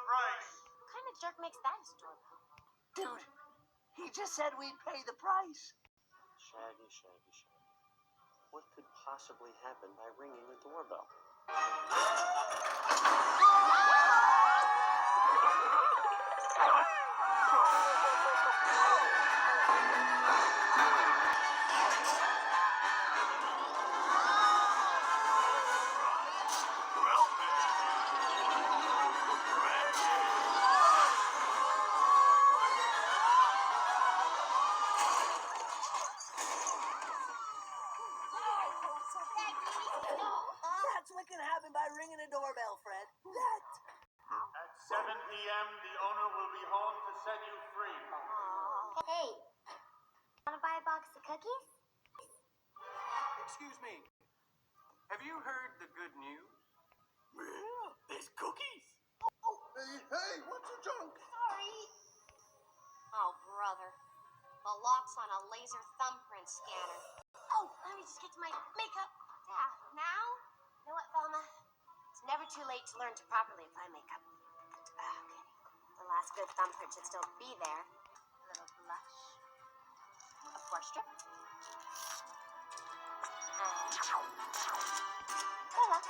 price. What kind of jerk makes that his doorbell? Dude, he just said we'd pay the price. Shaggy. What could possibly happen by ringing the doorbell? That's what can happen by ringing a doorbell, Fred. That. At 7 p.m., the owner will be home to set you free. Hey, wanna buy a box of cookies? Excuse me. Have you heard the good news? Yeah, there's cookies. Hey, what's your junk? Sorry. Oh, brother. The lock's on a laser thumbprint scanner. Oh, let me just get to my makeup. Yeah, now? You know what, Velma? It's never too late to learn to properly apply makeup. Okay. The last good thumbprint should still be there. A little blush. A pore strip. And voila.